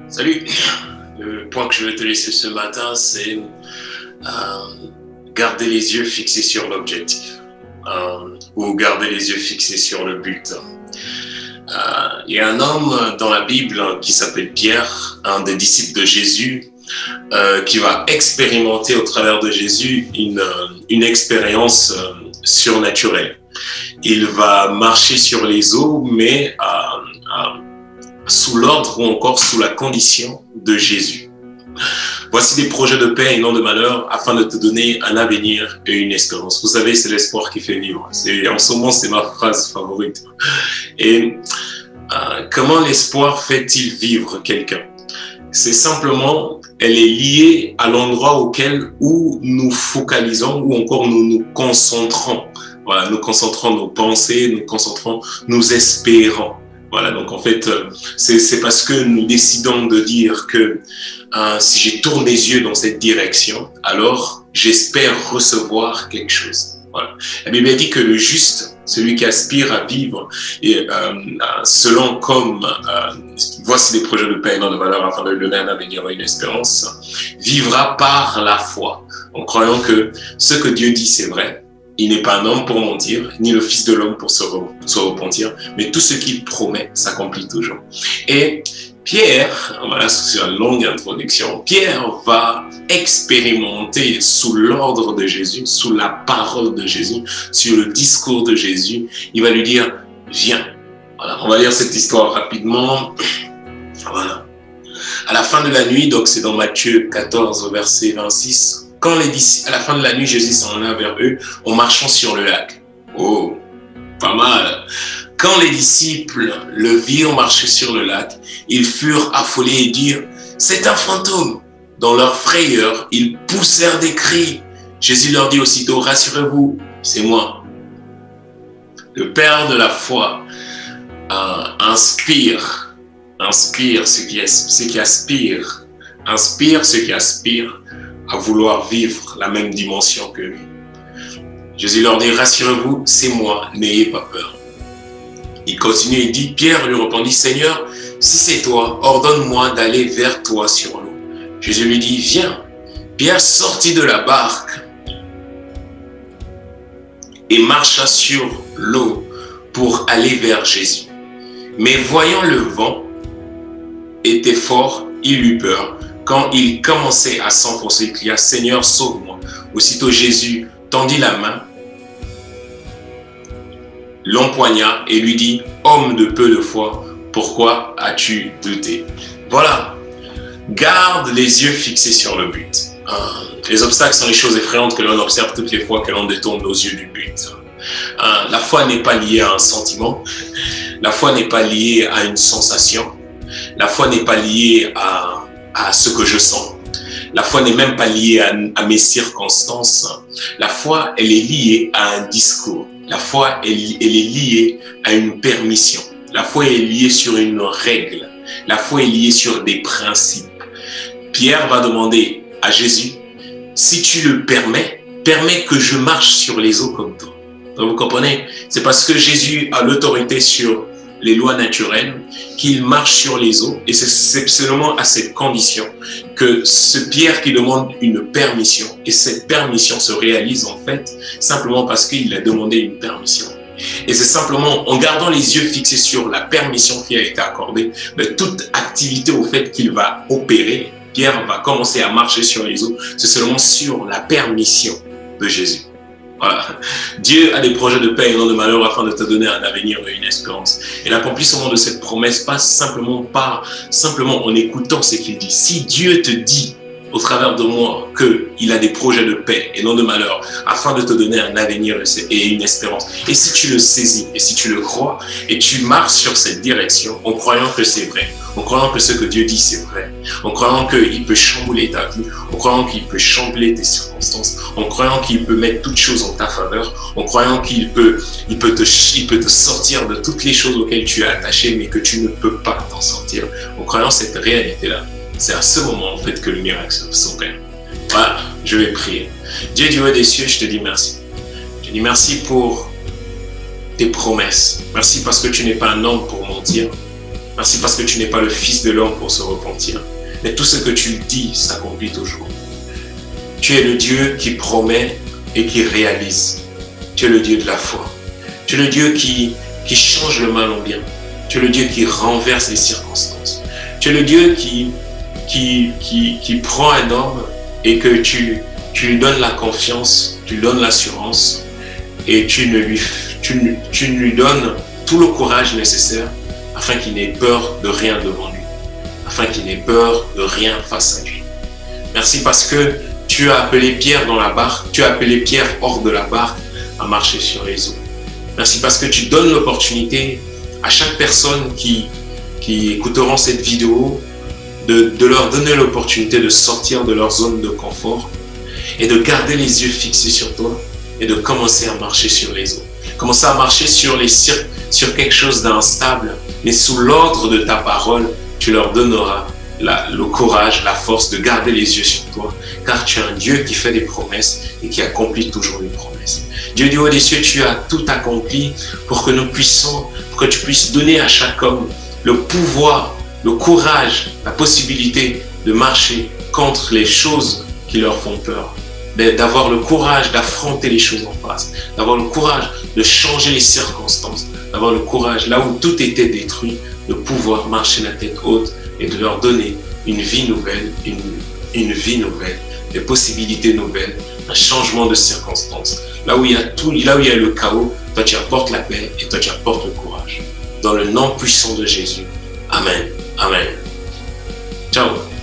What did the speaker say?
Salut. Le point que je vais te laisser ce matin, c'est garder les yeux fixés sur l'objectif ou garder les yeux fixés sur le but. Il y a un homme dans la Bible qui s'appelle Pierre, un des disciples de Jésus, qui va expérimenter au travers de Jésus une expérience surnaturelle. Il va marcher sur les eaux, mais sous l'ordre ou encore sous la condition de Jésus. Voici des projets de paix et non de malheur afin de te donner un avenir et une espérance. Vous savez, c'est l'espoir qui fait vivre. En ce moment, c'est ma phrase favorite. Et comment l'espoir fait-il vivre quelqu'un? C'est simplement, elle est liée à l'endroit où nous focalisons ou encore nous nous concentrons. Voilà, nous concentrons nos pensées, nous concentrons nos espérons. Voilà, donc en fait, c'est parce que nous décidons de dire que si je tourne les yeux dans cette direction, alors j'espère recevoir quelque chose. Voilà. La Bible dit que le juste, celui qui aspire à vivre, et, selon comme voici des projets de paix et non de malheur afin de lui donner un avenir et une espérance, vivra par la foi, en croyant que ce que Dieu dit c'est vrai. Il n'est pas un homme pour mentir, ni le fils de l'homme pour se repentir, mais tout ce qu'il promet s'accomplit toujours. Et Pierre, voilà, c'est une longue introduction, Pierre va expérimenter sous l'ordre de Jésus, sous la parole de Jésus, sur le discours de Jésus. Il va lui dire, viens. Voilà, on va lire cette histoire rapidement. Voilà. À la fin de la nuit, donc c'est dans Matthieu 14, verset 26, à la fin de la nuit, Jésus s'en alla vers eux en marchant sur le lac. Oh, pas mal. Quand les disciples le virent marcher sur le lac, ils furent affolés et dirent, c'est un fantôme. Dans leur frayeur, ils poussèrent des cris. Jésus leur dit aussitôt, rassurez-vous, c'est moi. Le Père de la foi inspire ceux qui aspirent à vouloir vivre la même dimension que lui. Jésus leur dit, rassurez-vous, c'est moi, n'ayez pas peur. Il continue et dit, Pierre lui répondit, Seigneur, si c'est toi, ordonne-moi d'aller vers toi sur l'eau. Jésus lui dit, viens. Pierre sortit de la barque et marcha sur l'eau pour aller vers Jésus. Mais voyant le vent était fort, il eut peur. Quand il commençait à s'enfoncer, il cria, Seigneur, sauve-moi. Aussitôt Jésus tendit la main, l'empoigna et lui dit, homme de peu de foi, pourquoi as-tu douté? Voilà, garde les yeux fixés sur le but. Les obstacles sont les choses effrayantes que l'on observe toutes les fois que l'on détourne nos yeux du but. La foi n'est pas liée à un sentiment, la foi n'est pas liée à une sensation, la foi n'est pas liée à ce que je sens. La foi n'est même pas liée à mes circonstances. La foi, elle est liée à un discours. La foi, elle est liée à une permission. La foi est liée sur une règle. La foi est liée sur des principes. Pierre va demander à Jésus, si tu le permets, permets que je marche sur les eaux comme toi. Donc, vous comprenez? C'est parce que Jésus a l'autorité sur les lois naturelles, qu'il marche sur les eaux. Et c'est seulement à cette condition que ce Pierre qui demande une permission, et cette permission se réalise en fait simplement parce qu'il a demandé une permission. Et c'est simplement en gardant les yeux fixés sur la permission qui a été accordée, toute activité au fait qu'il va opérer, Pierre va commencer à marcher sur les eaux, c'est seulement sur la permission de Jésus. Voilà. Dieu a des projets de paix et non de malheur afin de te donner un avenir et une espérance. Et l'accomplissement de cette promesse passe simplement en écoutant ce qu'il dit. Si Dieu te dit au travers de moi qu'il a des projets de paix et non de malheur afin de te donner un avenir et une espérance, et si tu le saisis et si tu le crois et tu marches sur cette direction en croyant que c'est vrai, en croyant que ce que Dieu dit c'est vrai, en croyant qu'il peut chambouler ta vie, en croyant qu'il peut chambouler tes circonstances, en croyant qu'il peut mettre toutes choses en ta faveur, en croyant qu'il peut te sortir de toutes les choses auxquelles tu es attaché mais que tu ne peux pas t'en sortir, en croyant cette réalité-là, c'est à ce moment en fait que le miracle s'opère. Voilà, je vais prier. Dieu du haut des cieux, je te dis merci. Je te dis merci pour tes promesses. Merci parce que tu n'es pas un homme pour mentir. Merci parce que tu n'es pas le Fils de l'homme pour se repentir. Mais tout ce que tu dis s'accomplit toujours. Tu es le Dieu qui promet et qui réalise. Tu es le Dieu de la foi. Tu es le Dieu qui change le mal en bien. Tu es le Dieu qui renverse les circonstances. Tu es le Dieu qui prend un homme et que tu lui donnes la confiance, tu lui donnes l'assurance et tu lui donnes tout le courage nécessaire afin qu'il n'ait peur de rien devant lui, afin qu'il n'ait peur de rien face à lui. Merci parce que tu as appelé Pierre dans la barque, tu as appelé Pierre hors de la barque à marcher sur les eaux. Merci parce que tu donnes l'opportunité à chaque personne qui écouteront cette vidéo de leur donner l'opportunité de sortir de leur zone de confort et de garder les yeux fixés sur toi et de commencer à marcher sur les eaux. Commencer à marcher sur quelque chose d'instable, mais sous l'ordre de ta parole, tu leur donneras le courage, la force de garder les yeux sur toi, car tu es un Dieu qui fait des promesses et qui accomplit toujours les promesses. Dieu du haut des cieux, tu as tout accompli pour que tu puisses donner à chaque homme le pouvoir, le courage, la possibilité de marcher contre les choses qui leur font peur, d'avoir le courage d'affronter les choses en face, d'avoir le courage de changer les circonstances, d'avoir le courage, là où tout était détruit, de pouvoir marcher la tête haute et de leur donner une vie nouvelle, une vie nouvelle, des possibilités nouvelles, un changement de circonstances. Là où il y a tout, là où il y a le chaos, toi tu apportes la paix et toi tu apportes le courage. Dans le nom puissant de Jésus. Amen. Amen. Ciao.